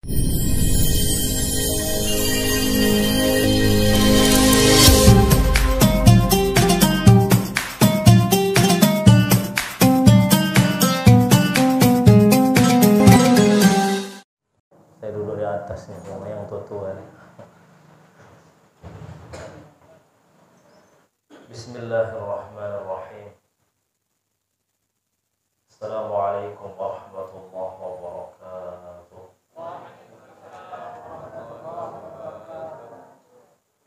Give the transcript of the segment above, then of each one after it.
Saya duduk di atas nih, sama yang tua-tua nih. Bismillahirrahmanirrahim. Assalamualaikum warahmatullahi wabarakatuh.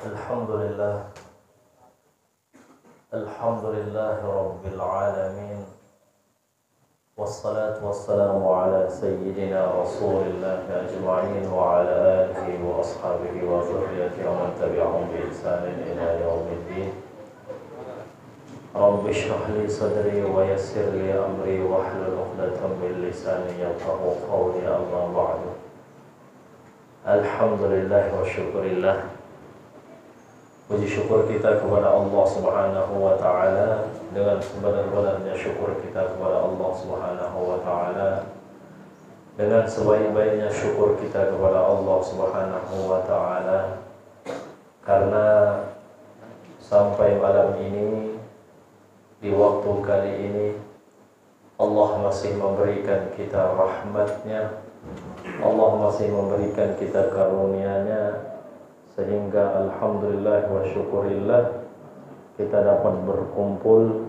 Alhamdulillah. Alhamdulillahi rabbil alamin. Wassalatu wassalamu ala sayyidina rasulillah ajma'in wa ala alihi wa ashabihi wa zurriyatihi wa man tabi'ahum bi ihsanin ila yaumiddin. Rabbi shrah li sadri wa yassir li amri wahlul 'uqdatam min lisani yafqahu qawli, amma ba'du. Alhamdulillah wa syukurillah. Puji syukur kita kepada Allah Subhanahu wa ta'ala. Dengan sebenar-benarnya syukur kita kepada Allah Subhanahu wa ta'ala, dengan sebaik-baiknya syukur kita kepada Allah Subhanahu wa ta'ala, karena sampai malam ini, di waktu kali ini, Allah masih memberikan kita rahmatnya, Allah masih memberikan kita karunia-Nya, sehingga alhamdulillah wa syukurillah kita dapat berkumpul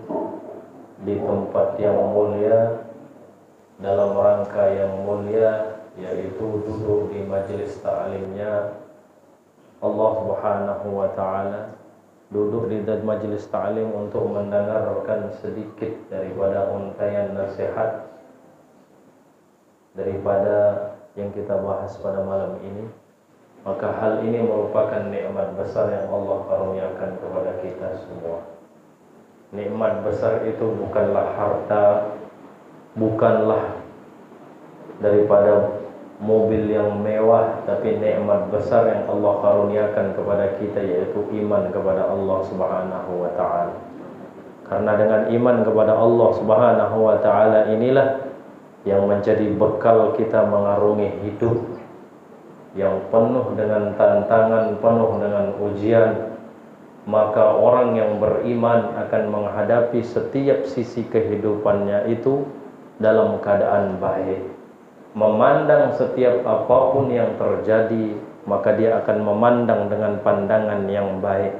di tempat yang mulia, dalam rangka yang mulia, yaitu duduk di majelis ta'limnya Allah Subhanahu wa ta'ala, duduk di majelis ta'lim untuk mendengarkan sedikit daripada untaian nasihat daripada yang kita bahas pada malam ini. Maka hal ini merupakan nikmat besar yang Allah karuniakan kepada kita semua. Nikmat besar itu bukanlah harta, bukanlah daripada mobil yang mewah, tapi nikmat besar yang Allah karuniakan kepada kita, yaitu iman kepada Allah Subhanahu wa ta'ala. Karena dengan iman kepada Allah Subhanahu wa ta'ala inilah yang menjadi bekal kita mengarungi hidup yang penuh dengan tantangan, penuh dengan ujian. Maka orang yang beriman akan menghadapi setiap sisi kehidupannya itu dalam keadaan baik. Memandang setiap apapun yang terjadi, maka dia akan memandang dengan pandangan yang baik.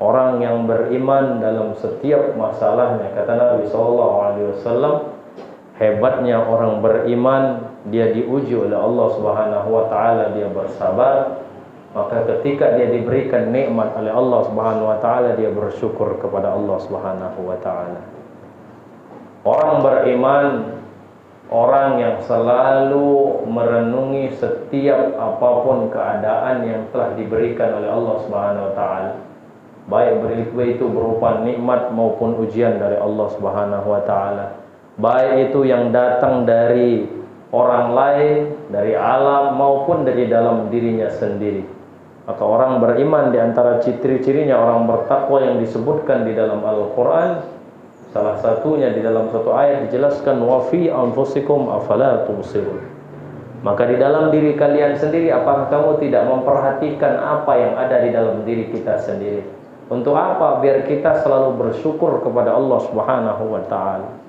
Orang yang beriman dalam setiap masalahnya, kata Nabi SAW, hebatnya orang beriman, dia diuji oleh Allah Subhanahu wa ta'ala, dia bersabar. Maka ketika dia diberikan nikmat oleh Allah Subhanahu wa ta'ala, dia bersyukur kepada Allah Subhanahu wa ta'ala. Orang beriman, orang yang selalu merenungi setiap apapun keadaan yang telah diberikan oleh Allah Subhanahu wa ta'ala, baik itu berupa nikmat maupun ujian dari Allah Subhanahu wa ta'ala, baik itu yang datang dari orang lain, dari alam, maupun dari dalam dirinya sendiri. Maka orang beriman, di antara ciri-cirinya orang bertakwa yang disebutkan di dalam Al-Quran, salah satunya di dalam satu ayat dijelaskan, wa fi anfusikum afala tubsirun. Maka di dalam diri kalian sendiri, apakah kamu tidak memperhatikan apa yang ada di dalam diri kita sendiri? Untuk apa? Biar kita selalu bersyukur kepada Allah Subhanahu wa ta'ala.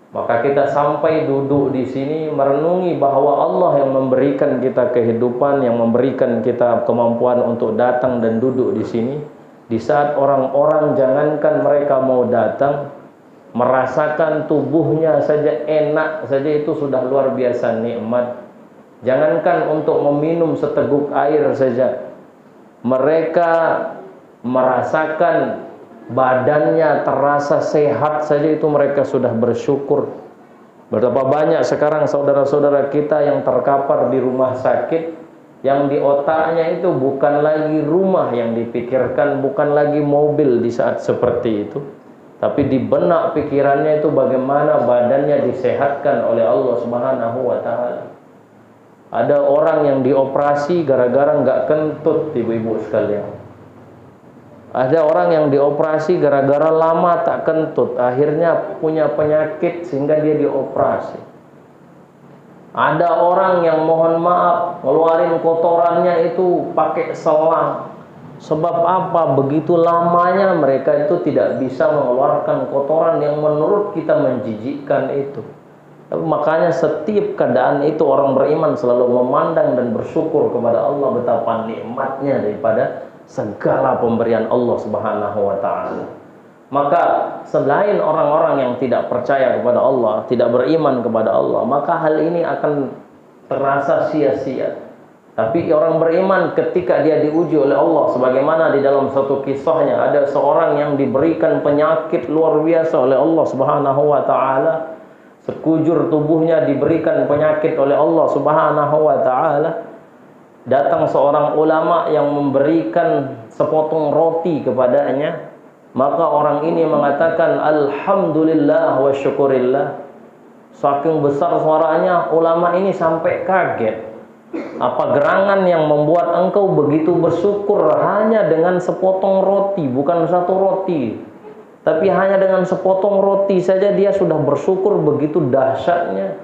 Maka kita sampai duduk di sini merenungi bahwa Allah yang memberikan kita kehidupan, yang memberikan kita kemampuan untuk datang dan duduk di sini. Di saat orang-orang jangankan mereka mau datang, merasakan tubuhnya saja enak saja itu sudah luar biasa nikmat. Jangankan untuk meminum seteguk air saja, mereka merasakan badannya terasa sehat saja itu mereka sudah bersyukur. Betapa banyak sekarang saudara-saudara kita yang terkapar di rumah sakit, yang di otaknya itu bukan lagi rumah yang dipikirkan, bukan lagi mobil di saat seperti itu, tapi di benak pikirannya itu bagaimana badannya disehatkan oleh Allah Subhanahu wa ta'ala. Ada orang yang dioperasi gara-gara nggak kentut, ibu-ibu sekalian. Ada orang yang dioperasi gara-gara lama tak kentut, akhirnya punya penyakit sehingga dia dioperasi. Ada orang yang mohon maaf ngeluarin kotorannya itu pakai selang. Sebab apa? Begitu lamanya mereka itu tidak bisa mengeluarkan kotoran yang menurut kita menjijikkan itu. Tapi makanya setiap keadaan itu orang beriman selalu memandang dan bersyukur kepada Allah betapa nikmatnya daripada segala pemberian Allah Subhanahu wa taala. Maka selain orang-orang yang tidak percaya kepada Allah, tidak beriman kepada Allah, maka hal ini akan terasa sia-sia. Tapi orang beriman ketika dia diuji oleh Allah, sebagaimana di dalam satu kisahnya ada seorang yang diberikan penyakit luar biasa oleh Allah Subhanahu wa taala. Sekujur tubuhnya diberikan penyakit oleh Allah Subhanahu wa taala. Datang seorang ulama yang memberikan sepotong roti kepadanya. Maka orang ini mengatakan alhamdulillah wa syukurillah. Saking besar suaranya, ulama ini sampai kaget. Apa gerangan yang membuat engkau begitu bersyukur hanya dengan sepotong roti, bukan satu roti, tapi hanya dengan sepotong roti saja dia sudah bersyukur begitu dahsyatnya.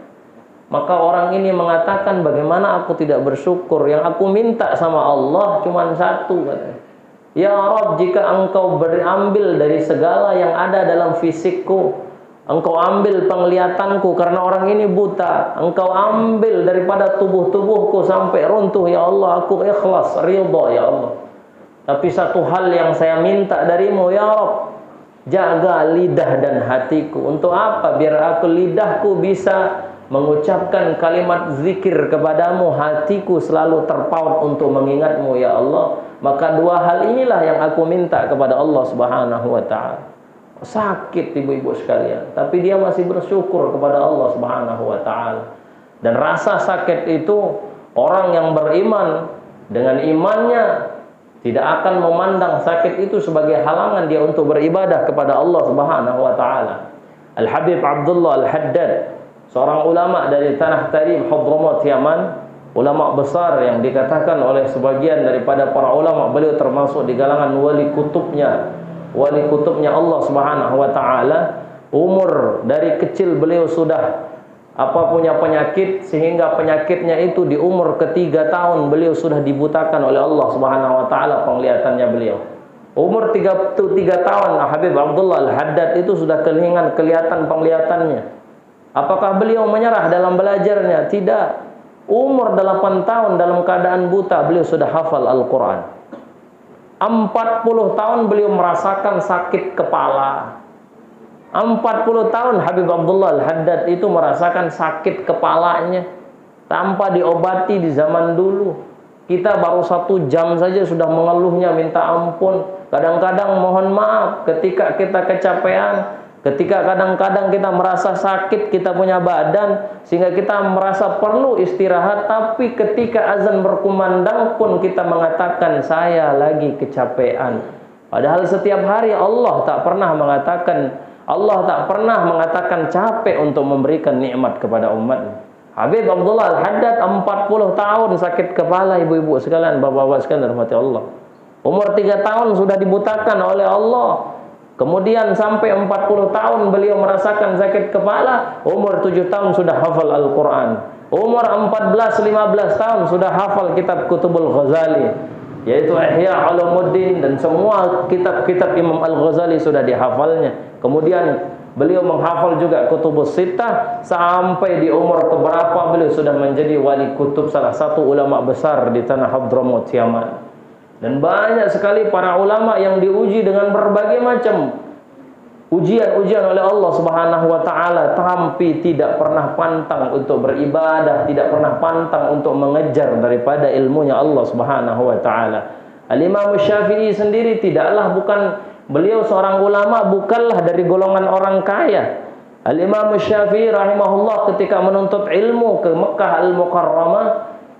Maka orang ini mengatakan, bagaimana aku tidak bersyukur? Yang aku minta sama Allah cuma satu, katanya. Ya Rabb, jika engkau berambil dari segala yang ada dalam fisikku, engkau ambil penglihatanku karena orang ini buta, engkau ambil daripada tubuhku sampai runtuh, ya Allah, aku ikhlas, ridha ya Allah. Tapi satu hal yang saya minta darimu, ya Rabb, jaga lidah dan hatiku. Untuk apa? Biar aku lidahku bisa mengucapkan kalimat zikir kepadamu, hatiku selalu terpaut untuk mengingatmu ya Allah. Maka dua hal inilah yang aku minta kepada Allah Subhanahu wa ta'ala. Sakit ibu-ibu sekalian, tapi dia masih bersyukur kepada Allah Subhanahu wa ta'ala. Dan rasa sakit itu, orang yang beriman dengan imannya tidak akan memandang sakit itu sebagai halangan dia untuk beribadah kepada Allah Subhanahu wa ta'ala. Al-Habib Abdullah Al-Haddad, seorang ulama dari Tanah Tarim, Hadramaut, Yaman, ulama besar yang dikatakan oleh sebagian daripada para ulama, beliau termasuk di kalangan wali kutubnya Allah Subhanahu wa ta'ala. Umur dari kecil beliau sudah punya penyakit, sehingga penyakitnya itu di umur ke-3 tahun beliau sudah dibutakan oleh Allah Subhanahu wa ta'ala penglihatannya beliau. Umur 3 tahun Habib Abdullah Al-Haddad itu sudah kelihatan penglihatannya. Apakah beliau menyerah dalam belajarnya? Tidak. Umur 8 tahun dalam keadaan buta beliau sudah hafal Al-Quran. 40 tahun beliau merasakan sakit kepala. 40 tahun Habib Abdullah Al-Haddad itu merasakan sakit kepalanya tanpa diobati di zaman dulu. Kita baru 1 jam saja sudah mengeluhnya minta ampun. Kadang-kadang mohon maaf ketika kita kecapean, ketika kadang-kadang kita merasa sakit, kita punya badan sehingga kita merasa perlu istirahat, tapi ketika azan berkumandang pun kita mengatakan saya lagi kecapean. Padahal setiap hari Allah tak pernah mengatakan capek untuk memberikan nikmat kepada umat. Habib Abdullah Al-Haddad 40 tahun sakit kepala, ibu-ibu sekalian, bapak-bapak sekalian rahmati Allah. Umur 3 tahun sudah dibutakan oleh Allah. Kemudian sampai 40 tahun beliau merasakan sakit kepala. Umur 7 tahun sudah hafal Al-Quran. Umur 14-15 tahun sudah hafal kitab Kutubul Ghazali, yaitu Ihya Ulumuddin, dan semua kitab-kitab Imam Al-Ghazali sudah dihafalnya. Kemudian beliau menghafal juga Kutubus Sittah. Sampai di umur keberapa beliau sudah menjadi wali kutub, salah satu ulama besar di tanah Hadramaut, Yaman. Dan banyak sekali para ulama yang diuji dengan berbagai macam ujian-ujian oleh Allah Subhanahu wa ta'ala, tapi tidak pernah pantang untuk beribadah, tidak pernah pantang untuk mengejar daripada ilmunya Allah Subhanahu wa ta'ala. Al-Imam Syafi'i sendiri beliau seorang ulama, bukanlah dari golongan orang kaya. Al-Imam Syafi'i rahimahullah ketika menuntut ilmu ke Mekah Al-Mukarramah,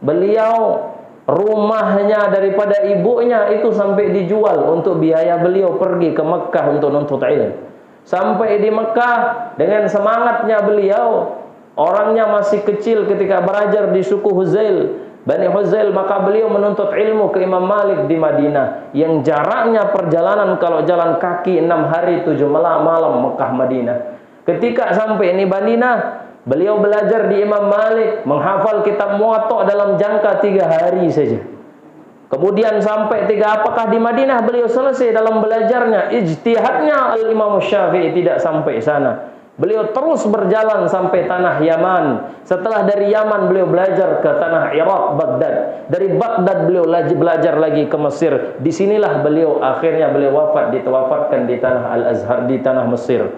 beliau rumahnya daripada ibunya itu sampai dijual untuk biaya beliau pergi ke Mekah untuk menuntut ilmu. Sampai di Mekah dengan semangatnya beliau, orangnya masih kecil ketika belajar di suku Huzail, Bani Huzail, maka beliau menuntut ilmu ke Imam Malik di Madinah, yang jaraknya perjalanan kalau jalan kaki 6 hari 7 malam Mekah Madinah. Ketika sampai di Madinah, Beliau belajar di Imam Malik, menghafal kitab Muwatta dalam jangka 3 hari saja. Kemudian sampai 3, apakah di Madinah beliau selesai dalam belajarnya? Ijtihadnya Al-Imam Syafi'i tidak sampai sana. Beliau terus berjalan sampai tanah Yaman. Setelah dari Yaman beliau belajar ke tanah Irak, Baghdad. Dari Baghdad beliau belajar lagi ke Mesir. Disinilah beliau akhirnya wafat, ditawafatkan di tanah Al-Azhar, di tanah Mesir.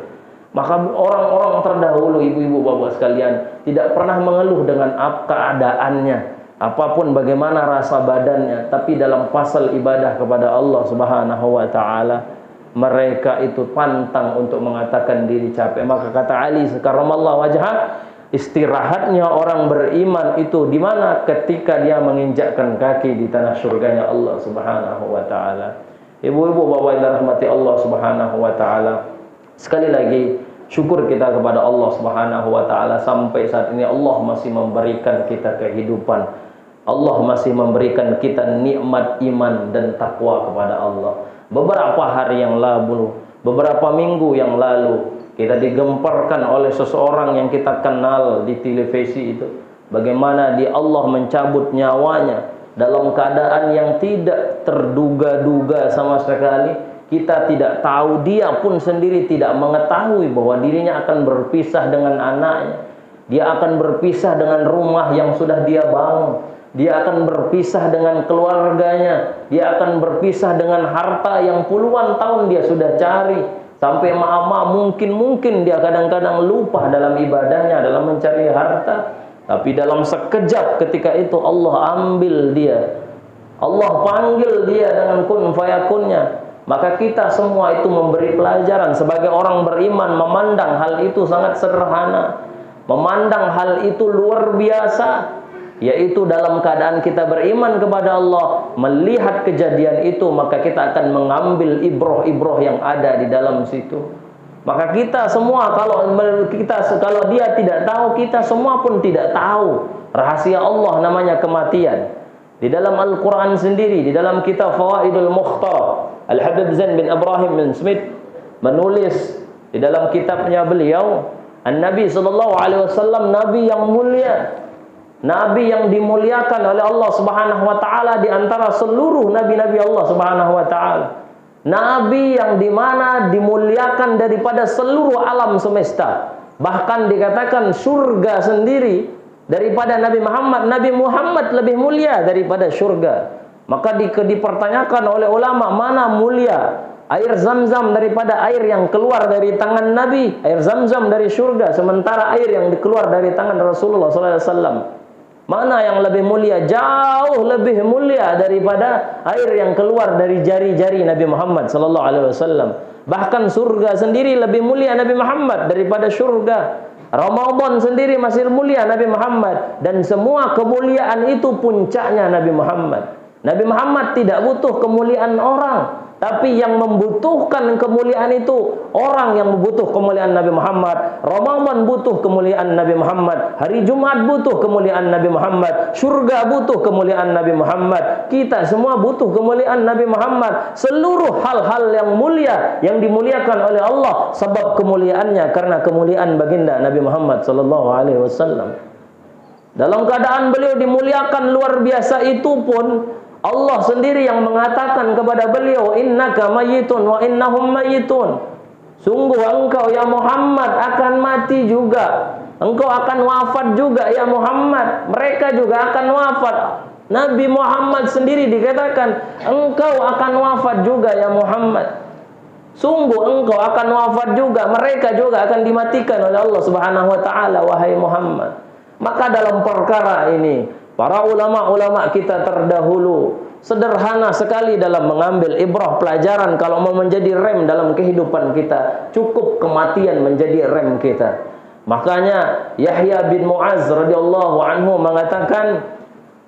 Maka orang-orang terdahulu, ibu-ibu bapak sekalian, tidak pernah mengeluh dengan keadaannya, apapun bagaimana rasa badannya, tapi dalam pasal ibadah kepada Allah Subhanahu wa taala, mereka itu pantang untuk mengatakan diri capek. Maka kata Ali karramallahu wajhah, istirahatnya orang beriman itu di mana? Ketika dia menginjakkan kaki di tanah surganya Allah Subhanahu wa taala. Ibu-ibu bapak yang dirahmati Allah Subhanahu wa taala, sekali lagi syukur kita kepada Allah Subhanahu wa taala, sampai saat ini Allah masih memberikan kita kehidupan. Allah masih memberikan kita nikmat iman dan takwa kepada Allah. Beberapa hari yang lalu, beberapa minggu yang lalu, kita digemparkan oleh seseorang yang kita kenal di televisi itu, bagaimana Allah mencabut nyawanya dalam keadaan yang tidak terduga-duga sama sekali. Kita tidak tahu, dia pun sendiri tidak mengetahui bahwa dirinya akan berpisah dengan anaknya. Dia akan berpisah dengan rumah yang sudah dia bangun. Dia akan berpisah dengan keluarganya. Dia akan berpisah dengan harta yang puluhan tahun dia sudah cari. Sampai mungkin dia kadang-kadang lupa dalam ibadahnya, dalam mencari harta. Tapi dalam sekejap ketika itu Allah ambil dia. Allah panggil dia dengan kun fayakunnya. Maka kita semua itu memberi pelajaran sebagai orang beriman, memandang hal itu sangat sederhana, memandang hal itu luar biasa, yaitu dalam keadaan kita beriman kepada Allah, melihat kejadian itu, maka kita akan mengambil ibroh-ibroh yang ada di dalam situ. Maka kita semua, kalau dia tidak tahu, kita semua pun tidak tahu rahasia Allah namanya kematian. Di dalam Al-Quran sendiri, di dalam kitab Fawaidul Mukhtar, Al-Habib Zain bin Ibrahim bin Smith menulis di dalam kitabnya beliau, An-Nabi SAW, Nabi yang mulia, Nabi yang dimuliakan oleh Allah Subhanahu wa taala di antara seluruh nabi-nabi Allah Subhanahu wa taala. Nabi yang dimana dimuliakan daripada seluruh alam semesta. Bahkan dikatakan surga sendiri daripada Nabi Muhammad lebih mulia daripada surga. Maka dipertanyakan oleh ulama, mana mulia air Zam-Zam daripada air yang keluar dari tangan Nabi, air Zam-Zam dari surga, sementara air yang keluar dari tangan Rasulullah SAW. Mana yang lebih mulia? Jauh lebih mulia daripada air yang keluar dari jari-jari Nabi Muhammad SAW. Bahkan surga sendiri lebih mulia Nabi Muhammad daripada surga. Ramadan sendiri masih mulia Nabi Muhammad. Dan semua kemuliaan itu puncaknya Nabi Muhammad. Nabi Muhammad tidak butuh kemuliaan orang, tapi yang membutuhkan kemuliaan itu orang yang membutuh kemuliaan Nabi Muhammad. Ramadan butuh kemuliaan Nabi Muhammad. Hari Jumat butuh kemuliaan Nabi Muhammad. Surga butuh kemuliaan Nabi Muhammad. Kita semua butuh kemuliaan Nabi Muhammad. Seluruh hal-hal yang mulia yang dimuliakan oleh Allah sebab kemuliaannya karena kemuliaan baginda Nabi Muhammad SAW. Dalam keadaan beliau dimuliakan luar biasa itu pun, Allah sendiri yang mengatakan kepada beliau, innaka mayyitun wa innahum mayyitun. Sungguh engkau ya Muhammad akan mati juga. Engkau akan wafat juga ya Muhammad. Mereka juga akan wafat. Nabi Muhammad sendiri dikatakan, engkau akan wafat juga ya Muhammad. Sungguh engkau akan wafat juga. Mereka juga akan dimatikan oleh Allah Subhanahu wa taala, wahai Muhammad. Maka dalam perkara ini, para ulama-ulama kita terdahulu sederhana sekali dalam mengambil ibrah pelajaran. Kalau mau menjadi rem dalam kehidupan kita, cukup kematian menjadi rem kita. Makanya Yahya bin Mu'az radhiyallahu anhu mengatakan,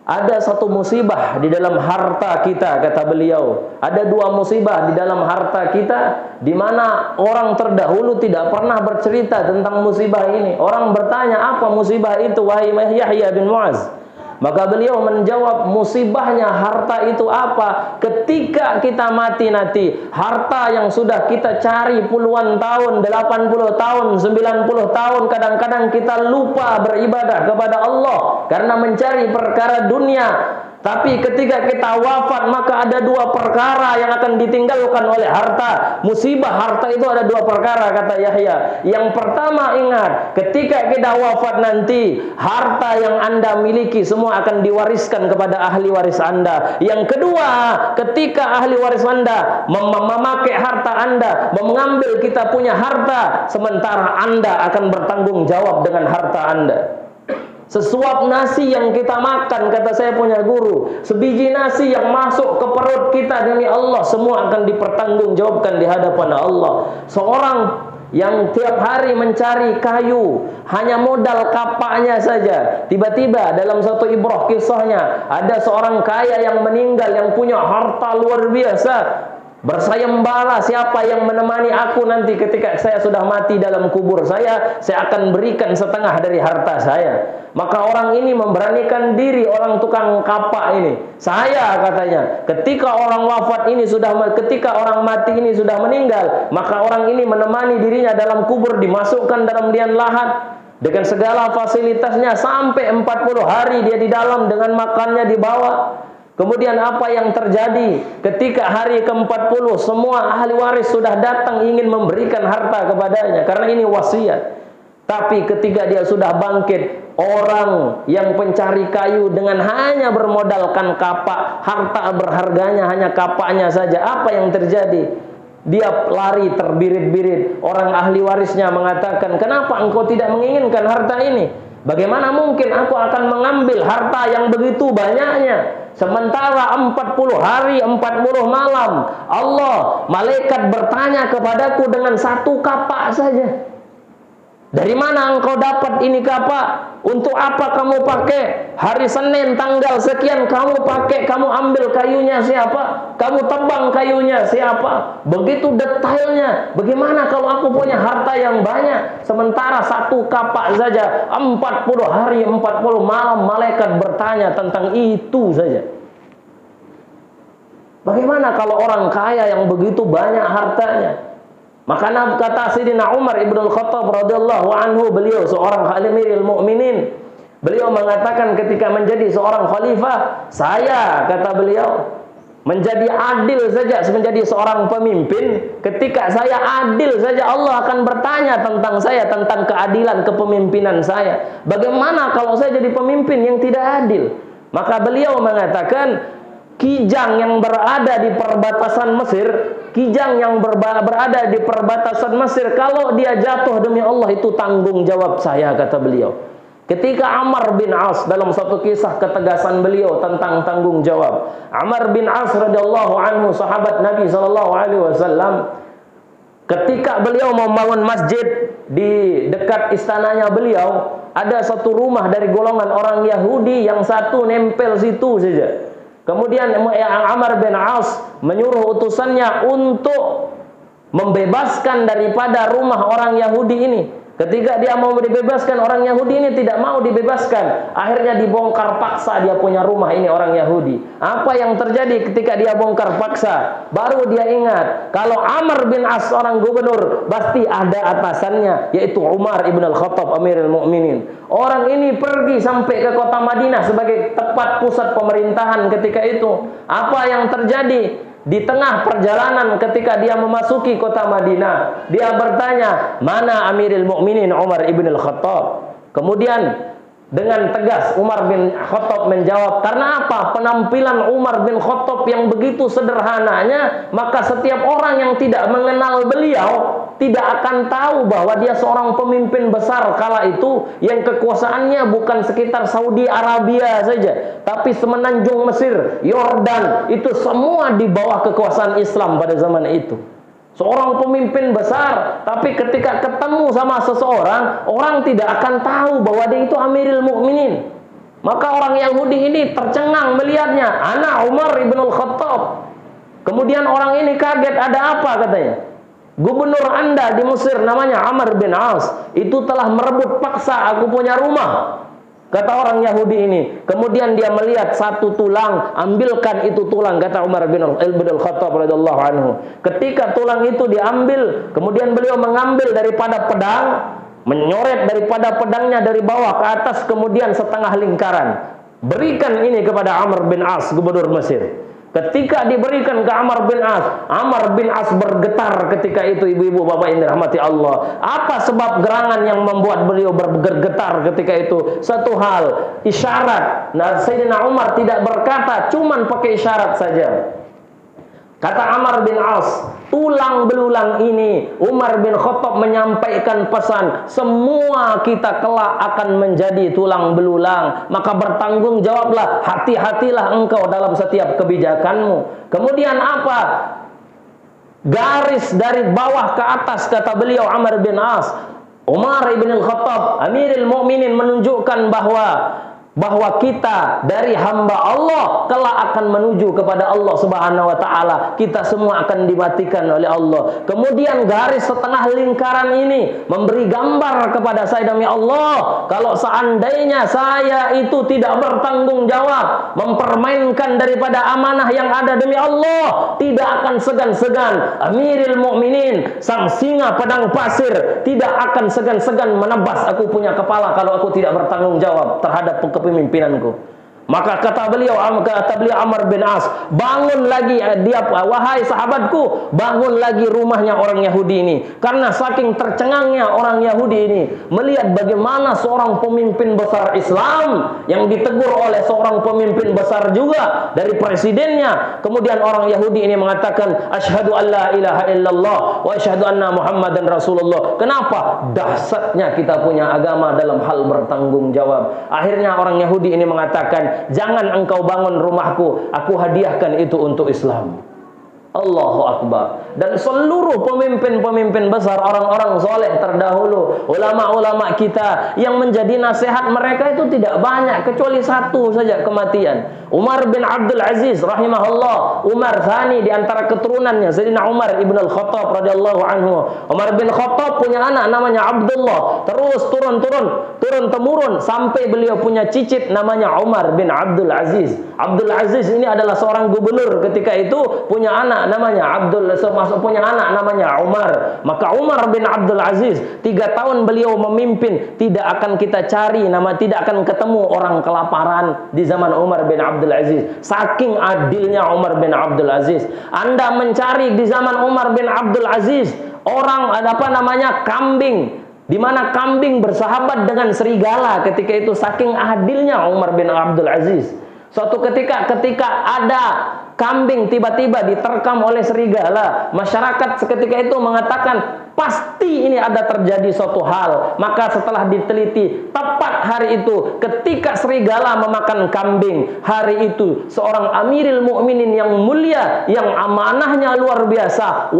ada satu musibah di dalam harta kita, kata beliau. Ada dua musibah di dalam harta kita, di mana orang terdahulu tidak pernah bercerita tentang musibah ini. Orang bertanya, apa musibah itu wahai Yahya bin Mu'az? Maka beliau menjawab, musibahnya harta itu apa? Ketika kita mati nanti, harta yang sudah kita cari puluhan tahun, 80 tahun, 90 tahun, kadang-kadang kita lupa beribadah kepada Allah karena mencari perkara dunia. Tapi ketika kita wafat, maka ada dua perkara yang akan ditinggalkan oleh harta. Musibah harta itu ada dua perkara, kata Yahya. Yang pertama, ingat, ketika kita wafat nanti, harta yang Anda miliki semua akan diwariskan kepada ahli waris Anda. Yang kedua, ketika ahli waris Anda memakai harta Anda, mengambil kita punya harta, sementara Anda akan bertanggung jawab dengan harta Anda. Sesuap nasi yang kita makan, kata saya punya guru, sebiji nasi yang masuk ke perut kita demi Allah, semua akan dipertanggungjawabkan di hadapan Allah. Seorang yang tiap hari mencari kayu, hanya modal kapaknya saja, tiba-tiba dalam satu ibrah kisahnya, ada seorang kaya yang meninggal, yang punya harta luar biasa, bersayembara, siapa yang menemani aku nanti ketika saya sudah mati dalam kubur saya akan berikan setengah dari harta saya. Maka orang ini memberanikan diri, orang tukang kapak ini. Saya, katanya, ketika orang wafat ini ketika orang mati ini sudah meninggal, maka orang ini menemani dirinya dalam kubur, dimasukkan dalam liang lahat dengan segala fasilitasnya sampai 40 hari dia di dalam dengan makannya di bawah. Kemudian apa yang terjadi ketika hari ke-40 semua ahli waris sudah datang ingin memberikan harta kepadanya karena ini wasiat. Tapi ketika dia sudah bangkit, orang yang pencari kayu dengan hanya bermodalkan kapak, harta berharganya hanya kapaknya saja, apa yang terjadi? Dia lari terbirit-birit. Orang ahli warisnya mengatakan, kenapa engkau tidak menginginkan harta ini? Bagaimana mungkin aku akan mengambil harta yang begitu banyaknya? Sementara 40 hari, 40 malam, Allah, malaikat bertanya kepadaku dengan satu kapak saja. Dari mana engkau dapat ini kapak? Untuk apa kamu pakai? Hari Senin tanggal sekian kamu pakai, kamu ambil kayunya siapa? Kamu tebang kayunya siapa? Begitu detailnya. Bagaimana kalau aku punya harta yang banyak? Sementara satu kapak saja, 40 hari, 40 malam, malaikat bertanya tentang itu saja. Bagaimana kalau orang kaya yang begitu banyak hartanya? Maka kata Sayyidina Umar ibn al-Khattab radhiyallahu anhu, beliau seorang Amirul Mukminin, beliau mengatakan ketika menjadi seorang khalifah, saya, kata beliau, menjadi adil saja, menjadi seorang pemimpin. Ketika saya adil saja, Allah akan bertanya tentang saya, tentang keadilan kepemimpinan saya. Bagaimana kalau saya jadi pemimpin yang tidak adil? Maka beliau mengatakan, kijang yang berada di perbatasan Mesir, kijang yang berada di perbatasan Mesir, kalau dia jatuh demi Allah itu tanggung jawab saya, kata beliau. Ketika Amr bin As, dalam satu kisah ketegasan beliau tentang tanggung jawab, Amr bin As radhiyallahu anhu, sahabat Nabi SAW, ketika beliau membangun masjid di dekat istananya beliau, ada satu rumah dari golongan orang Yahudi yang satu nempel situ saja. Kemudian Amr bin As menyuruh utusannya untuk membebaskan daripada rumah orang Yahudi ini. Ketika dia mau dibebaskan, orang Yahudi ini tidak mau dibebaskan. Akhirnya dibongkar paksa dia punya rumah ini orang Yahudi. Apa yang terjadi ketika dia bongkar paksa? Baru dia ingat, kalau Amr bin As seorang gubernur, pasti ada atasannya, yaitu Umar ibn al-Khattab Amirul Mukminin. Orang ini pergi sampai ke kota Madinah sebagai tempat pusat pemerintahan ketika itu. Apa yang terjadi? Di tengah perjalanan ketika dia memasuki kota Madinah, dia bertanya, mana Amirul Mukminin Umar ibn al-Khattab? Kemudian dengan tegas Umar bin Khattab menjawab, karena apa? Penampilan Umar bin Khattab yang begitu sederhananya, maka setiap orang yang tidak mengenal beliau tidak akan tahu bahwa dia seorang pemimpin besar kala itu, yang kekuasaannya bukan sekitar Saudi Arabia saja, tapi semenanjung Mesir, Yordan, itu semua di bawah kekuasaan Islam pada zaman itu. Seorang pemimpin besar, tapi ketika ketemu sama seseorang, orang tidak akan tahu bahwa dia itu Amirul Mukminin. Maka orang Yahudi ini tercengang melihatnya, ana Umar ibn al-Khattab. Kemudian orang ini kaget, ada apa katanya? Gubernur Anda di Mesir namanya Amr bin As, itu telah merebut paksa aku punya rumah. Kata orang Yahudi ini. Kemudian dia melihat satu tulang, ambilkan itu tulang, kata Umar bin Al-Khattab radhiyallahu anhu. Ketika tulang itu diambil, kemudian beliau mengambil daripada pedang, menyoret daripada pedangnya dari bawah ke atas, kemudian setengah lingkaran. Berikan ini kepada Amr bin As, gubernur Mesir. Ketika diberikan ke Amr bin As bergetar ketika itu, ibu-ibu bapak yang dirahmati Allah. Apa sebab gerangan yang membuat beliau bergetar ketika itu? Satu hal, isyarat. Nah, Sayyidina Umar tidak berkata, cuman pakai isyarat saja. Kata Amr bin As, tulang belulang ini, Umar bin Khattab menyampaikan pesan, semua kita kelak akan menjadi tulang belulang. Maka bertanggung jawablah, hati-hatilah engkau dalam setiap kebijakanmu. Kemudian apa? Garis dari bawah ke atas, kata beliau Amr bin As. Umar bin Khattab, Amirul Mukminin, menunjukkan bahwa kita dari hamba Allah kelak akan menuju kepada Allah Subhanahu wa taala. Kita semua akan dimatikan oleh Allah. Kemudian garis setengah lingkaran ini memberi gambar kepada saya, demi Allah, kalau seandainya saya itu tidak bertanggung jawab mempermainkan daripada amanah yang ada, demi Allah, tidak akan segan-segan Amirul Mukminin, sang singa padang pasir, tidak akan segan-segan menebas aku punya kepala kalau aku tidak bertanggung jawab terhadap kepemimpinanku. Maka kata beliau Amr bin As, bangun lagi dia, wahai sahabatku, bangun lagi rumahnya orang Yahudi ini. Karena saking tercengangnya orang Yahudi ini melihat bagaimana seorang pemimpin besar Islam yang ditegur oleh seorang pemimpin besar juga dari presidennya. Kemudian orang Yahudi ini mengatakan, asyhadu an la ilaha illallah wa asyhadu anna Muhammadan Rasulullah. Kenapa? Dahsyatnya kita punya agama dalam hal bertanggung jawab. Akhirnya orang Yahudi ini mengatakan, jangan engkau bangun rumahku, aku hadiahkan itu untuk Islam. Allahu Akbar. Dan seluruh pemimpin-pemimpin besar, orang-orang soleh terdahulu, ulama-ulama kita, yang menjadi nasihat mereka itu tidak banyak, kecuali satu saja, kematian. Umar bin Abdul Aziz rahimahullah, Umar Thani di antara keturunannya Sayyidina Umar ibn Al-Khattab radhiyallahu anhu. Umar bin Khattab punya anak namanya Abdullah, terus turun-temurun sampai beliau punya cicit namanya Umar bin Abdul Aziz. Abdul Aziz ini adalah seorang gubernur ketika itu, punya anak namanya punya anak namanya Umar. Maka Umar bin Abdul Aziz, 3 tahun beliau memimpin, tidak akan kita cari tidak akan ketemu orang kelaparan di zaman Umar bin Abdul Aziz. Saking adilnya Umar bin Abdul Aziz. Anda mencari di zaman Umar bin Abdul Aziz orang kambing, di mana kambing bersahabat dengan serigala ketika itu, saking adilnya Umar bin Abdul Aziz. Suatu ketika ada kambing tiba-tiba diterkam oleh serigala, masyarakat seketika itu mengatakan pasti ini ada terjadi suatu hal. Maka setelah diteliti, tepat hari itu ketika serigala memakan kambing, hari itu seorang Amirul Mukminin yang mulia, yang amanahnya luar biasa,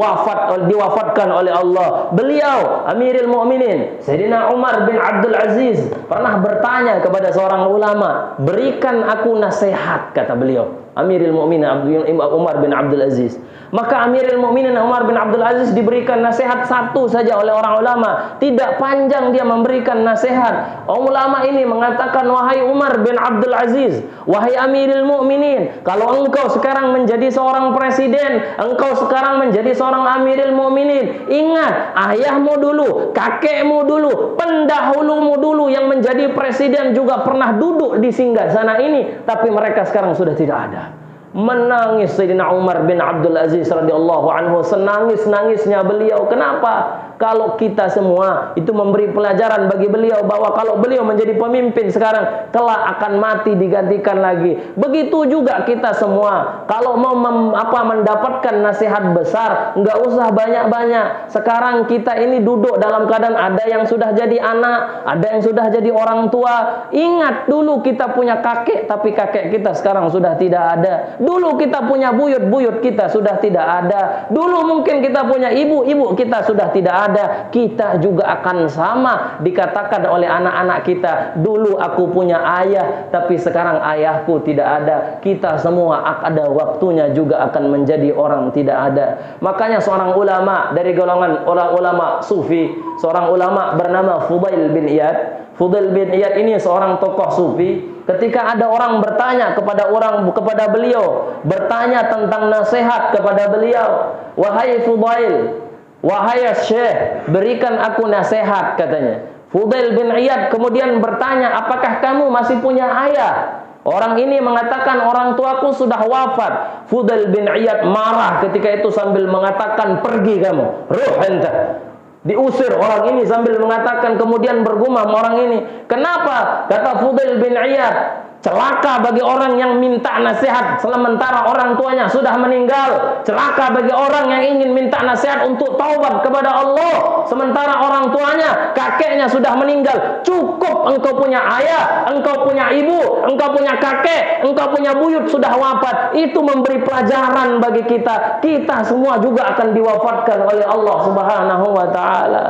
diwafatkan oleh Allah. Beliau Amirul Mukminin Sayyidina Umar bin Abdul Aziz pernah bertanya kepada seorang ulama, berikan aku nasihat, kata beliau Amirul Mukminin Umar bin Abdul Aziz. Maka Amirul Mukminin Umar bin Abdul Aziz diberikan nasihat satu saja oleh orang ulama. Tidak panjang dia memberikan nasihat. Ulama ini mengatakan, wahai Umar bin Abdul Aziz, wahai Amirul Mukminin, kalau engkau sekarang menjadi seorang presiden, engkau sekarang menjadi seorang Amirul Mukminin, ingat ayahmu dulu, kakekmu dulu, pendahulumu dulu yang menjadi presiden juga pernah duduk di singgasana ini, tapi mereka sekarang sudah tidak ada. Menangis Sayyidina Umar bin Abdul Aziz radhiyallahu anhu, senangis-nangisnya beliau. Kenapa? Kalau kita semua itu memberi pelajaran bagi beliau bahwa kalau beliau menjadi pemimpin sekarang, kelak akan mati digantikan lagi. Begitu juga kita semua. Kalau mau mendapatkan nasihat besar, nggak usah banyak-banyak. Sekarang kita ini duduk dalam keadaan ada yang sudah jadi anak, ada yang sudah jadi orang tua. Ingat dulu kita punya kakek, tapi kakek kita sekarang sudah tidak ada. Dulu kita punya buyut kita sudah tidak ada. Dulu mungkin kita punya ibu kita sudah tidak ada. Kita juga akan sama dikatakan oleh anak-anak kita, dulu aku punya ayah, tapi sekarang ayahku tidak ada. Kita semua ada waktunya juga akan menjadi orang tidak ada. Makanya seorang ulama dari golongan ulama sufi, seorang ulama bernama Fudail bin Iyad Fudail bin Iyad ini seorang tokoh sufi. Ketika ada orang bertanya kepada beliau, bertanya tentang nasihat kepada beliau, "Wahai Fudail, wahai Syekh, berikan aku nasihat," katanya. Fudail bin Iyad kemudian bertanya, "Apakah kamu masih punya ayah?" Orang ini mengatakan, "Orang tuaku sudah wafat." Fudail bin Iyad marah ketika itu sambil mengatakan, "Pergi kamu, ruh anta." Diusir orang ini sambil mengatakan, kemudian bergumam orang ini, "Kenapa?" Kata Fudail bin Iyad, "Celaka bagi orang yang minta nasihat sementara orang tuanya sudah meninggal. Celaka bagi orang yang ingin minta nasihat untuk taubat kepada Allah sementara orang tuanya, kakeknya sudah meninggal. Cukup engkau punya ayah, engkau punya ibu, engkau punya kakek, engkau punya buyut sudah wafat. Itu memberi pelajaran bagi kita. Kita semua juga akan diwafatkan oleh Allah Subhanahu wa taala."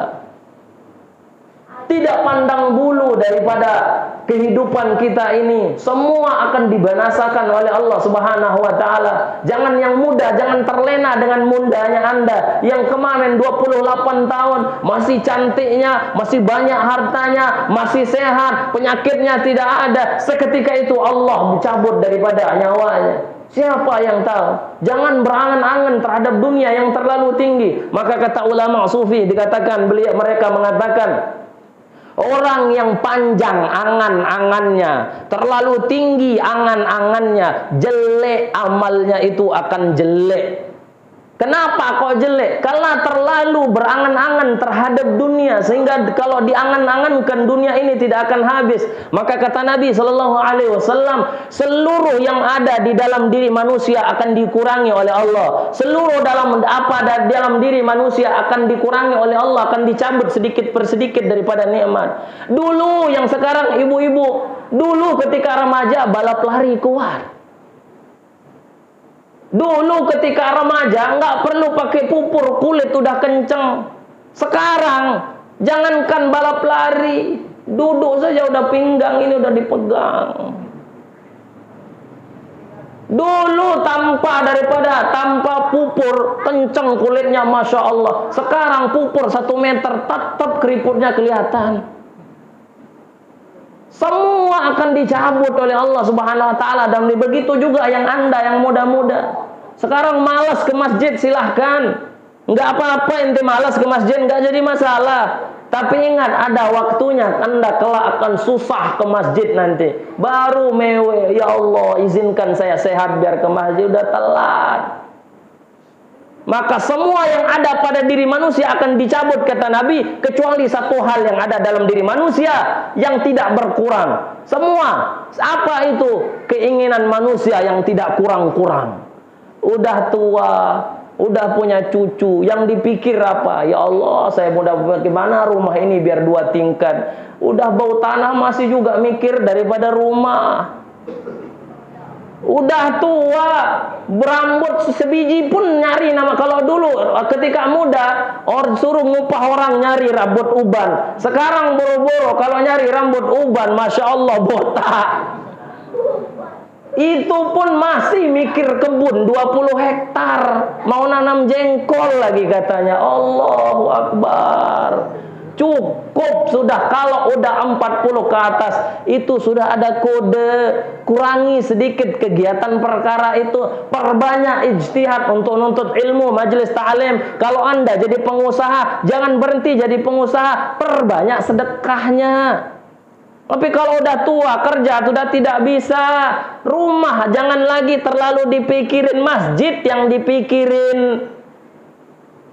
Tidak pandang bulu daripada kehidupan kita ini, semua akan dibinasakan oleh Allah Subhanahu wa taala. Jangan yang muda, jangan terlena dengan mudanya Anda. Yang kemarin 28 tahun masih cantiknya, masih banyak hartanya, masih sehat, penyakitnya tidak ada. Seketika itu Allah mencabut daripada nyawanya. Siapa yang tahu? Jangan berangan-angan terhadap dunia yang terlalu tinggi. Maka kata ulama sufi dikatakan, mereka mengatakan, orang yang panjang angan-angannya, terlalu tinggi angan-angannya, jelek amalnya itu akan jelek. Kenapa kok jelek? Karena terlalu berangan-angan terhadap dunia, sehingga kalau diangan-angankan dunia ini tidak akan habis. Maka kata Nabi Shallallahu Alaihi Wasallam, seluruh yang ada di dalam diri manusia akan dikurangi oleh Allah. Seluruh dalam diri manusia akan dikurangi oleh Allah, akan dicabut sedikit per sedikit daripada nikmat. Dulu yang sekarang ibu-ibu, dulu ketika remaja balap lari kuat. Dulu ketika remaja nggak perlu pakai pupur, kulit udah kenceng. Sekarang jangankan balap lari, duduk saja udah pinggang ini udah dipegang. Dulu tanpa pupur kenceng kulitnya, masya Allah. Sekarang pupur 1 meter tetap keriputnya kelihatan. Semua akan dicabut oleh Allah Subhanahu wa taala, dan begitu juga yang Anda yang muda-muda. Sekarang malas ke masjid, silahkan. Enggak apa-apa ente malas ke masjid, enggak jadi masalah. Tapi ingat, ada waktunya. Anda kelak akan susah ke masjid nanti. Baru mewe, ya Allah izinkan saya sehat biar ke masjid, udah telat. Maka semua yang ada pada diri manusia akan dicabut, kata Nabi, kecuali satu hal yang ada dalam diri manusia yang tidak berkurang. Semua. Apa itu? Keinginan manusia yang tidak kurang-kurang. Udah tua, udah punya cucu, yang dipikir apa? Ya Allah, saya mudah bagaimana rumah ini biar 2 tingkat. Udah bau tanah masih juga mikir daripada rumah. Udah tua, berambut sebiji pun nyari nama. Kalau dulu ketika muda, suruh ngupah orang nyari rambut uban. Sekarang boro-boro kalau nyari rambut uban, masya Allah botak. Itu pun masih mikir kebun 20 hektar, mau nanam jengkol lagi katanya. Allahu Akbar. Cukup sudah, kalau udah 40 ke atas itu sudah ada kode. Kurangi sedikit kegiatan perkara itu, perbanyak ijtihad untuk nuntut ilmu, majelis ta'lim. Kalau Anda jadi pengusaha, jangan berhenti jadi pengusaha, perbanyak sedekahnya. Tapi kalau udah tua, kerja sudah tidak bisa, rumah jangan lagi terlalu dipikirin, masjid yang dipikirin.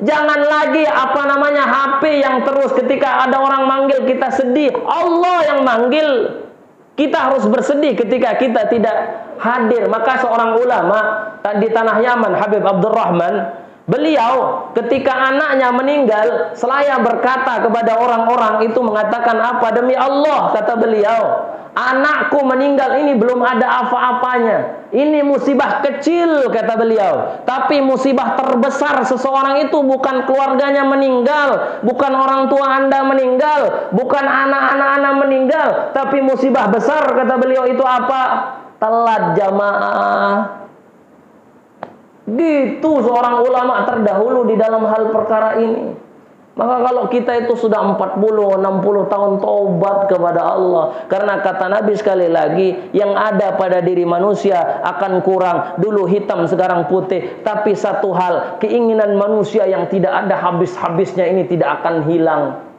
Jangan lagi HP yang terus ketika ada orang manggil kita sedih. Allah yang manggil. Kita harus bersedih ketika kita tidak hadir. Maka seorang ulama di tanah Yaman, Habib Abdurrahman, beliau ketika anaknya meninggal, selaya berkata kepada orang-orang itu, mengatakan apa? Demi Allah, kata beliau, anakku meninggal ini belum ada apa-apanya. Ini musibah kecil, kata beliau. Tapi musibah terbesar seseorang itu bukan keluarganya meninggal, bukan orang tua Anda meninggal, bukan anak-anak Anda meninggal. Tapi musibah besar, kata beliau, itu apa? Telat jamaah. Gitu seorang ulama terdahulu di dalam hal perkara ini. Maka kalau kita itu sudah 40, 60 tahun taubat kepada Allah. Karena kata Nabi sekali lagi, yang ada pada diri manusia akan kurang. Dulu hitam, sekarang putih. Tapi satu hal, keinginan manusia yang tidak ada habis-habisnya ini tidak akan hilang.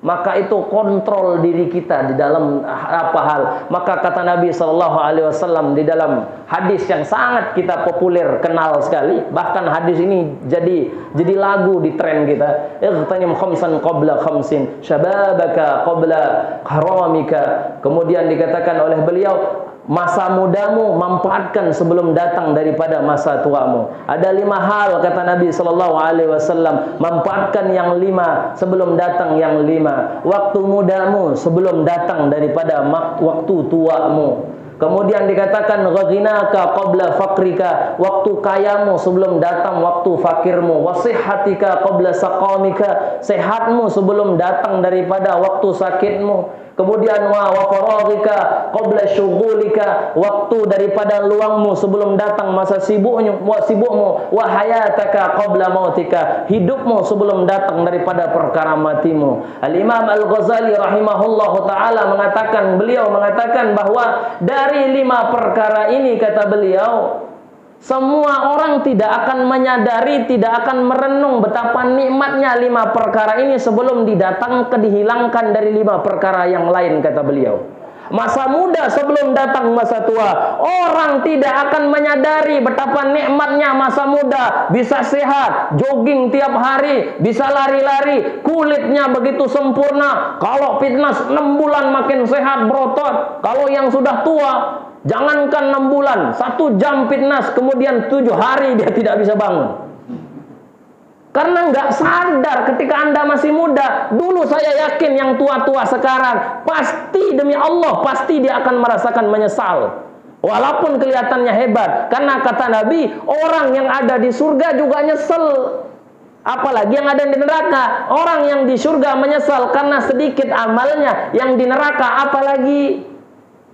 Maka itu kontrol diri kita di dalam apa hal. Maka kata Nabi SAW di dalam hadis yang sangat kita populer, kenal sekali. Bahkan hadis ini jadi lagu di tren kita. Ightanim khamsan qabla khamsin, syababaka qabla haramika. Kemudian dikatakan oleh beliau, masa mudamu manfaatkan sebelum datang daripada masa tuamu. Ada 5 hal kata Nabi SAW, manfaatkan yang 5 sebelum datang yang 5. Waktu mudamu sebelum datang daripada waktu tuamu. Kemudian dikatakan ghaginaka qabla fakrika, waktu kayamu sebelum datang waktu fakirmu. Wasihhatika qabla saqamika, sehatmu sebelum datang daripada waktu sakitmu. Kemudian wa faraghika qabla syughulika, waktu daripada luangmu sebelum datang masa sibukmu. Wa hayataka qabla mautika, hidupmu sebelum datang daripada perkara matimu. Al-Imam Al-Ghazali rahimahullahu taala beliau mengatakan bahwa dari 5 perkara ini, kata beliau, semua orang tidak akan menyadari, tidak akan merenung betapa nikmatnya 5 perkara ini sebelum dihilangkan dari 5 perkara yang lain, kata beliau. Masa muda sebelum datang masa tua. Orang tidak akan menyadari betapa nikmatnya masa muda. Bisa sehat, jogging tiap hari, bisa lari-lari, kulitnya begitu sempurna. Kalau fitness 6 bulan makin sehat berotot. Kalau yang sudah tua, jangankan 6 bulan, 1 jam fitness, kemudian 7 hari dia tidak bisa bangun. Karena nggak sadar ketika Anda masih muda. Dulu saya yakin yang tua-tua sekarang, pasti demi Allah, pasti dia akan merasakan menyesal. Walaupun kelihatannya hebat. Karena kata Nabi, orang yang ada di surga juga nyesel. Apalagi yang ada di neraka. Orang yang di surga menyesal karena sedikit amalnya. Yang di neraka apalagi.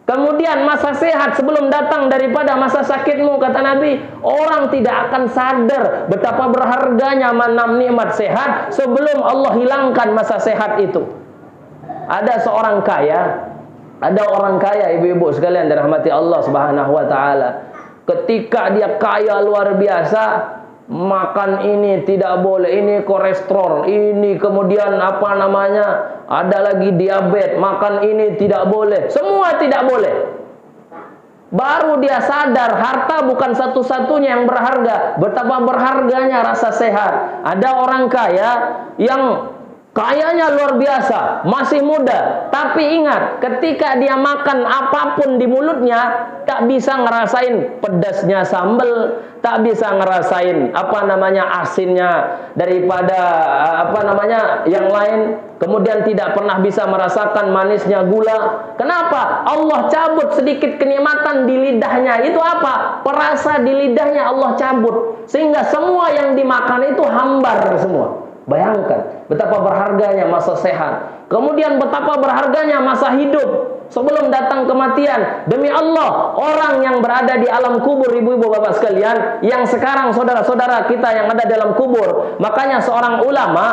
Kemudian masa sehat sebelum datang daripada masa sakitmu, kata Nabi. Orang tidak akan sadar betapa berharganya nikmat sehat sebelum Allah hilangkan masa sehat itu. Ada seorang kaya, ada orang kaya, ibu-ibu sekalian dirahmati Allah Subhanahu wa taala. Ketika dia kaya luar biasa, makan ini tidak boleh, ini kolesterol, ini kemudian ada lagi diabetes, makan ini tidak boleh, semua tidak boleh. Baru dia sadar harta bukan satu-satunya yang berharga, betapa berharganya rasa sehat. Ada orang kaya yang kayanya luar biasa, masih muda, tapi ingat, ketika dia makan apapun di mulutnya, tak bisa ngerasain pedasnya sambal, tak bisa ngerasain asinnya daripada yang lain, kemudian tidak pernah bisa merasakan manisnya gula. Kenapa? Allah cabut sedikit kenikmatan di lidahnya. Itu apa? Perasa di lidahnya Allah cabut, sehingga semua yang dimakan itu hambar semua. Bayangkan betapa berharganya masa sehat. Kemudian betapa berharganya masa hidup sebelum datang kematian. Demi Allah, orang yang berada di alam kubur, ibu-ibu bapak sekalian, yang sekarang saudara-saudara kita yang ada dalam kubur. Makanya seorang ulama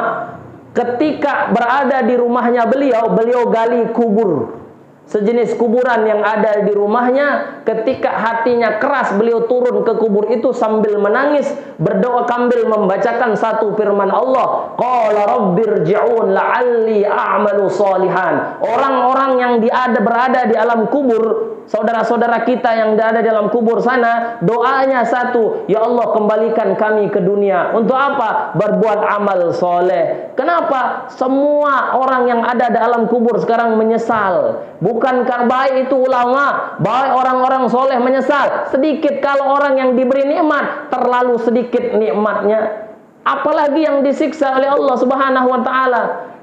ketika berada di rumahnya beliau gali kubur. Sejenis kuburan yang ada di rumahnya. Ketika hatinya keras, beliau turun ke kubur itu sambil menangis, berdoa sambil membacakan satu firman Allah, qala rabbirji'un la'alli a'malu salihan. Orang-orang yang berada di alam kubur, saudara-saudara kita yang ada di dalam kubur sana, doanya satu, ya Allah kembalikan kami ke dunia. Untuk apa? Berbuat amal soleh. Kenapa? Semua orang yang ada di alam kubur sekarang menyesal. Bukankah baik itu ulama, baik orang-orang soleh menyesal? Sedikit kalau orang yang diberi nikmat, terlalu sedikit nikmatnya. Apalagi yang disiksa oleh Allah Subhanahu wa taala.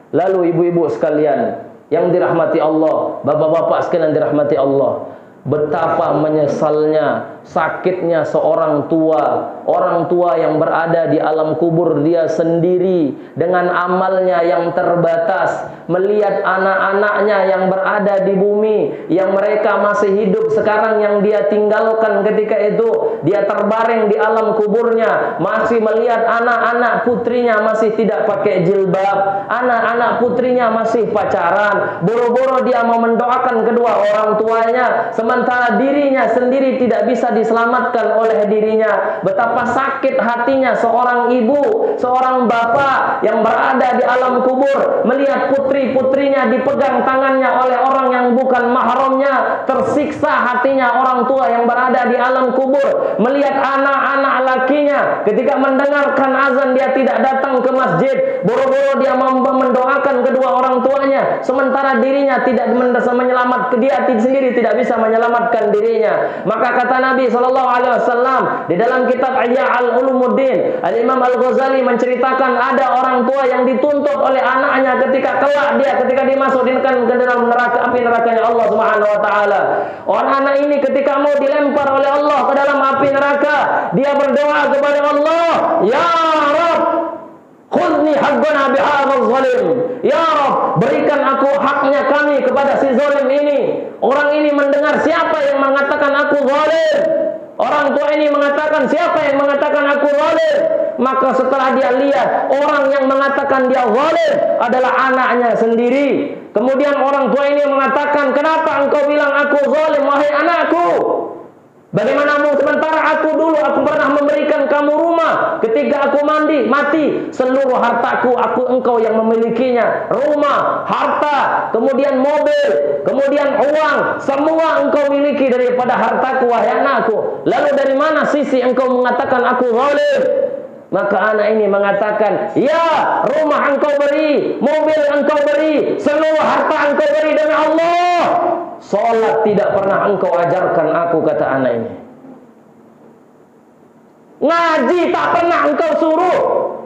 Lalu ibu-ibu sekalian yang dirahmati Allah, bapak-bapak sekalian dirahmati Allah, betapa menyesalnya sakitnya seorang tua, orang tua yang berada di alam kubur dia sendiri dengan amalnya yang terbatas, melihat anak-anaknya yang berada di bumi, yang mereka masih hidup sekarang, yang dia tinggalkan ketika itu, dia terbaring di alam kuburnya, masih melihat anak-anak putrinya masih tidak pakai jilbab, anak-anak putrinya masih pacaran, boro-boro dia mau mendoakan kedua orang tuanya, sementara dirinya sendiri tidak bisa diselamatkan oleh dirinya. Betapa sakit hatinya seorang ibu, seorang bapak yang berada di alam kubur, melihat putri-putrinya dipegang tangannya oleh orang yang bukan mahramnya. Tersiksa hatinya orang tua yang berada di alam kubur, melihat anak-anak lakinya ketika mendengarkan azan dia tidak datang ke masjid, boro-boro dia mendoakan kedua orang tuanya, sementara dirinya tidak menyelamatkan, dia sendiri tidak bisa menyelamatkan dirinya. Maka kata Nabi SAW di dalam kitab Ihya Ulumuddin, Al-Imam Al-Ghazali menceritakan ada orang tua yang dituntut oleh anaknya ketika kelak ketika dimasukkan ke dalam neraka, api nerakanya Allah Subhanahu wa taala. Orang anak ini ketika mau dilempar oleh Allah ke dalam api neraka, dia berdoa kepada Allah, "Ya Rabb, khudni haqqana bihadzal zalim." Ya Rabb, berikan aku haknya kami kepada si zalim ini. Orang ini mendengar siapa yang mengatakan aku zalim? Orang tua ini mengatakan siapa yang mengatakan aku zalim? Maka setelah dia lihat orang yang mengatakan dia zalim adalah anaknya sendiri. Kemudian orang tua ini mengatakan, "Kenapa engkau bilang aku zalim, wahai anakku? Bagaimana sementara aku pernah memberikan kamu rumah ketika aku mati, seluruh hartaku engkau yang memilikinya, rumah, harta, kemudian mobil, kemudian uang, semua engkau miliki daripada hartaku, wahai anakku. Lalu dari mana sisi engkau mengatakan aku zalim?" Maka anak ini mengatakan, "Ya, rumah engkau beri, mobil engkau beri, seluruh harta engkau beri demi Allah. Salat tidak pernah engkau ajarkan aku," kata anak ini. "Ngaji tak pernah engkau suruh.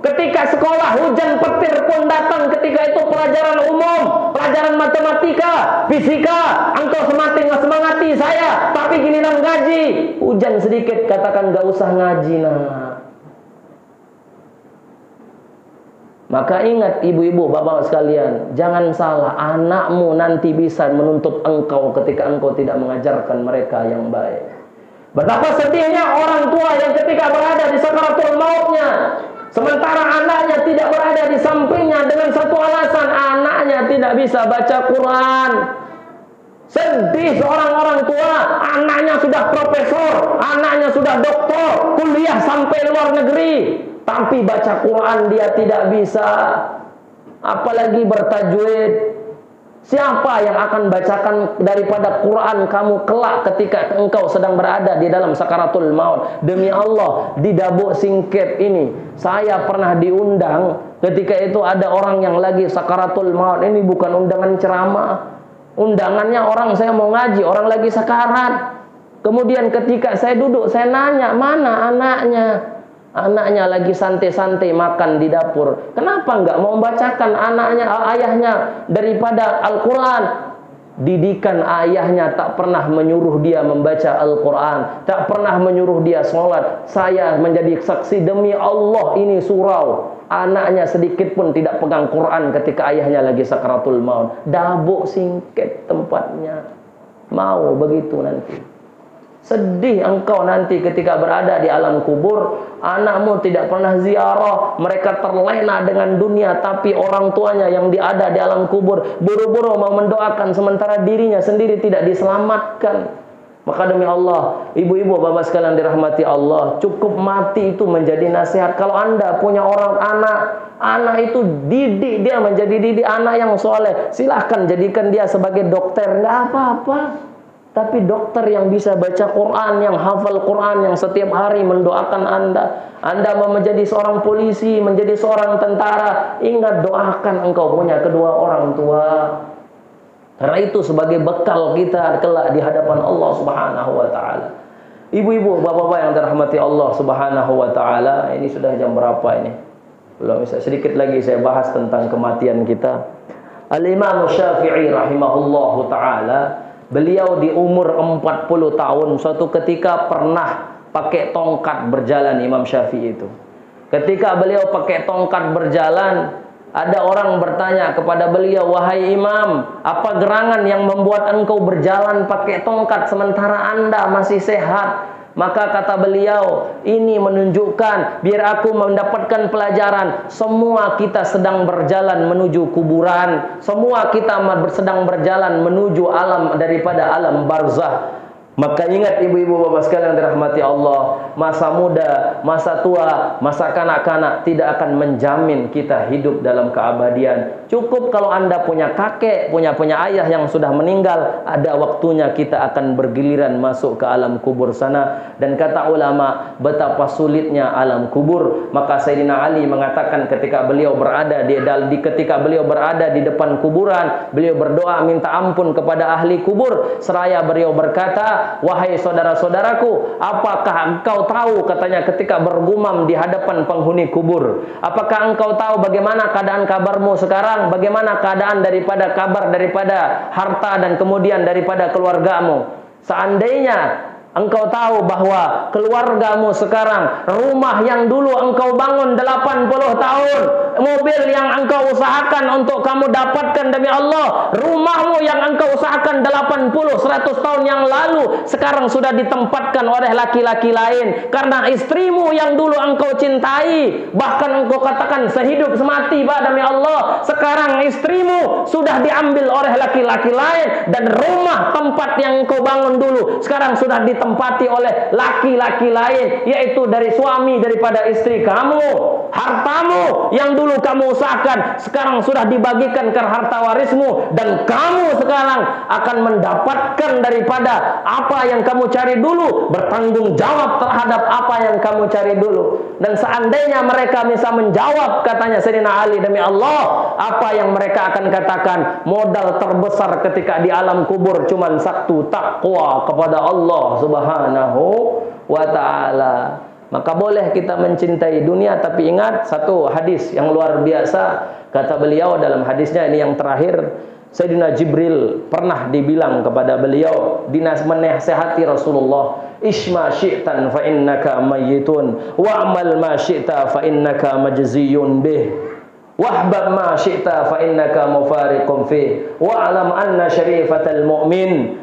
Ketika sekolah hujan petir pun datang, ketika itu pelajaran umum, pelajaran matematika, fisika, engkau semangati saya, tapi giliran ngaji, hujan sedikit katakan gak usah ngaji, nak." Maka ingat ibu-ibu, bapak sekalian, jangan salah, anakmu nanti bisa menuntut engkau ketika engkau tidak mengajarkan mereka yang baik. Betapa sedihnya orang tua yang ketika berada di sakaratul mautnya, sementara anaknya tidak berada di sampingnya dengan satu alasan, anaknya tidak bisa baca Quran. Sedih seorang orang tua, anaknya sudah profesor, anaknya sudah doktor, kuliah sampai luar negeri, tapi baca Quran dia tidak bisa, apalagi bertajwid. Siapa yang akan bacakan daripada Quran kamu kelak ketika engkau sedang berada di dalam sakaratul maut? Demi Allah, di Dabuk Singkep ini saya pernah diundang. Ketika itu ada orang yang lagi sakaratul maut. Ini bukan undangan ceramah, undangannya orang saya mau ngaji, orang lagi sakarat. Kemudian ketika saya duduk, saya nanya, "Mana anaknya?" Anaknya lagi santai-santai makan di dapur. Kenapa enggak mau membacakan ayahnya daripada Al-Quran? Didikan ayahnya tak pernah menyuruh dia membaca Al-Quran, tak pernah menyuruh dia sholat. Saya menjadi saksi, demi Allah ini surau. Anaknya sedikit pun tidak pegang Quran ketika ayahnya lagi sakaratul maut. Dabuk Singkep tempatnya. Mau begitu nanti. Sedih engkau nanti ketika berada di alam kubur, anakmu tidak pernah ziarah, mereka terlena dengan dunia, tapi orang tuanya yang ada di alam kubur buru-buru mau mendoakan sementara dirinya sendiri tidak diselamatkan. Maka demi Allah, ibu-ibu, bapak sekalian dirahmati Allah, cukup mati itu menjadi nasihat. Kalau Anda punya orang anak itu didik dia menjadi anak yang soleh, silahkan jadikan dia sebagai dokter, nggak apa-apa. Tapi dokter yang bisa baca Quran, yang hafal Quran, yang setiap hari mendoakan Anda. Anda mau menjadi seorang polisi, menjadi seorang tentara, ingat doakan engkau punya kedua orang tua. Karena itu sebagai bekal kita kelak di hadapan Allah Subhanahu wa taala. Ibu-ibu, bapak-bapak yang dirahmati Allah Subhanahu wa taala, ini sudah jam berapa ini? Belum bisa, sedikit lagi saya bahas tentang kematian kita. Al-Imam Syafi'i rahimahullahu taala Beliau di umur 40 tahun suatu ketika pernah pakai tongkat berjalan, Imam Syafi'i itu. Ketika beliau pakai tongkat berjalan, ada orang bertanya kepada beliau, "Wahai Imam, apa gerangan yang membuat engkau berjalan pakai tongkat sementara Anda masih sehat?" Maka kata beliau, "Ini menunjukkan biar aku mendapatkan pelajaran. Semua kita sedang berjalan menuju kuburan. Semua kita sedang berjalan menuju alam daripada alam barzah." Maka ingat ibu-ibu bapak sekalian yang dirahmati Allah, masa muda, masa tua, masa kanak-kanak tidak akan menjamin kita hidup dalam keabadian. Cukup kalau Anda punya kakek, punya ayah yang sudah meninggal, ada waktunya kita akan bergiliran masuk ke alam kubur sana. Dan kata ulama, betapa sulitnya alam kubur. Maka Sayyidina Ali mengatakan ketika beliau berada di depan kuburan, beliau berdoa minta ampun kepada ahli kubur. Seraya beliau berkata, "Wahai saudara-saudaraku, apakah engkau tahu," katanya ketika bergumam di hadapan penghuni kubur, "apakah engkau tahu bagaimana keadaan kabarmu sekarang? Bagaimana keadaan daripada harta dan kemudian daripada keluargamu? Seandainya engkau tahu bahwa keluargamu sekarang, rumah yang dulu engkau bangun 80 tahun, mobil yang engkau usahakan untuk kamu dapatkan demi Allah, rumahmu yang engkau usahakan 80-100 tahun yang lalu, sekarang sudah ditempatkan oleh laki-laki lain. Karena istrimu yang dulu engkau cintai, bahkan engkau katakan sehidup semati Pak demi Allah, sekarang istrimu sudah diambil oleh laki-laki lain. Dan rumah tempat yang engkau bangun dulu, sekarang sudah ditempati oleh laki-laki lain, yaitu dari suami daripada istri kamu. Hartamu yang dulu kamu usahakan sekarang sudah dibagikan ke harta warismu, dan kamu sekarang akan mendapatkan daripada apa yang kamu cari dulu, bertanggung jawab terhadap apa yang kamu cari dulu." Dan seandainya mereka bisa menjawab, katanya Sayyidina Ali, demi Allah, apa yang mereka akan katakan? Modal terbesar ketika di alam kubur cuman satu, takwa kepada Allah Subhanahu wa ta'ala. Maka boleh kita mencintai dunia, tapi ingat satu hadis yang luar biasa. Kata beliau dalam hadisnya ini yang terakhir, Sayyidina Jibril pernah dibilang kepada beliau, menasihati Rasulullah, "Isma syi'tan fa innaka mayyitun, wa'mal ma syi'ta fa innaka majziyun bih. Wahbab ma syi'ta fa innaka mufariqun fi, wa'lam anna syarifatal mu'min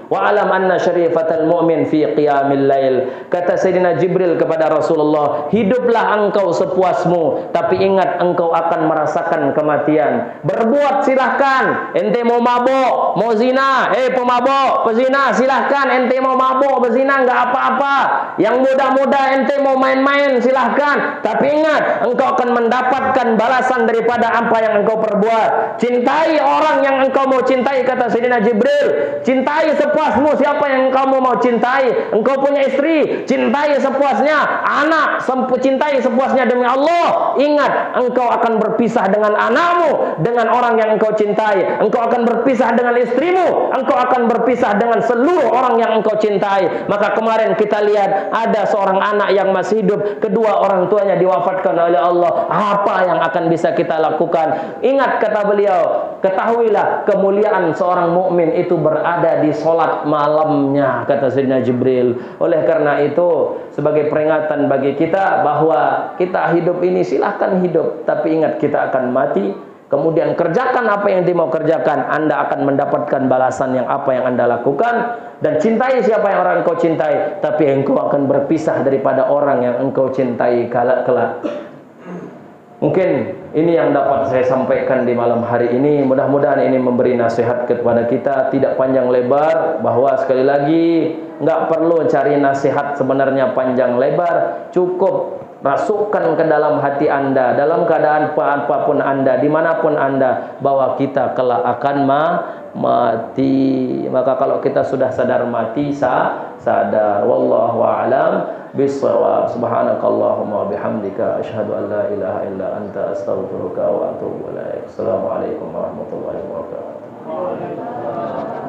fi qiyamil lail." Kata Sayyidina Jibril kepada Rasulullah, "Hiduplah engkau sepuasmu, tapi ingat engkau akan merasakan kematian. Berbuat silahkan, ente mau mabuk, mau zina, pemabuk, pezina silahkan, ente mau mabuk, berzina enggak apa-apa. Yang muda-muda ente mau main-main silahkan, tapi ingat engkau akan mendapatkan balasan daripada apa yang engkau perbuat. Cintai orang yang engkau mau cintai," kata Sayyidina Jibril. "Cintai sepuasmu siapa yang kamu mau cintai. Engkau punya istri, cintai sepuasnya. Anak, cintai sepuasnya demi Allah. Ingat, engkau akan berpisah dengan anakmu, dengan orang yang engkau cintai. Engkau akan berpisah dengan istrimu, engkau akan berpisah dengan seluruh orang yang engkau cintai." Maka kemarin kita lihat ada seorang anak yang masih hidup, kedua orang tuanya diwafatkan oleh Allah. Apa yang akan bisa kita lakukan? Ingat, kata beliau, ketahuilah kemuliaan seorang mukmin itu berada di solat malamnya, kata Sayyidina Jibril. Oleh karena itu, sebagai peringatan bagi kita bahwa kita hidup ini silahkan hidup, tapi ingat kita akan mati. Kemudian kerjakan apa yang mau kerjakan, Anda akan mendapatkan balasan yang apa yang Anda lakukan. Dan cintai siapa yang orang engkau cintai, tapi engkau akan berpisah daripada orang yang engkau cintai kelak. Mungkin ini yang dapat saya sampaikan di malam hari ini. Mudah-mudahan ini memberi nasihat kepada kita, tidak panjang lebar, bahwa sekali lagi nggak perlu cari nasihat sebenarnya panjang lebar. Cukup masukkan ke dalam hati Anda, dalam keadaan apapun Anda, dimanapun Anda, bahwa kita kelak akan mati. Maka kalau kita sudah sadar mati, sadar. Wallahu a'lam bissawab. Subhanakallahumma bihamdika asyhadu an la ilaha illa anta astaghfiruka wa atubu ilaik. Assalamualaikum warahmatullahi wabarakatuh.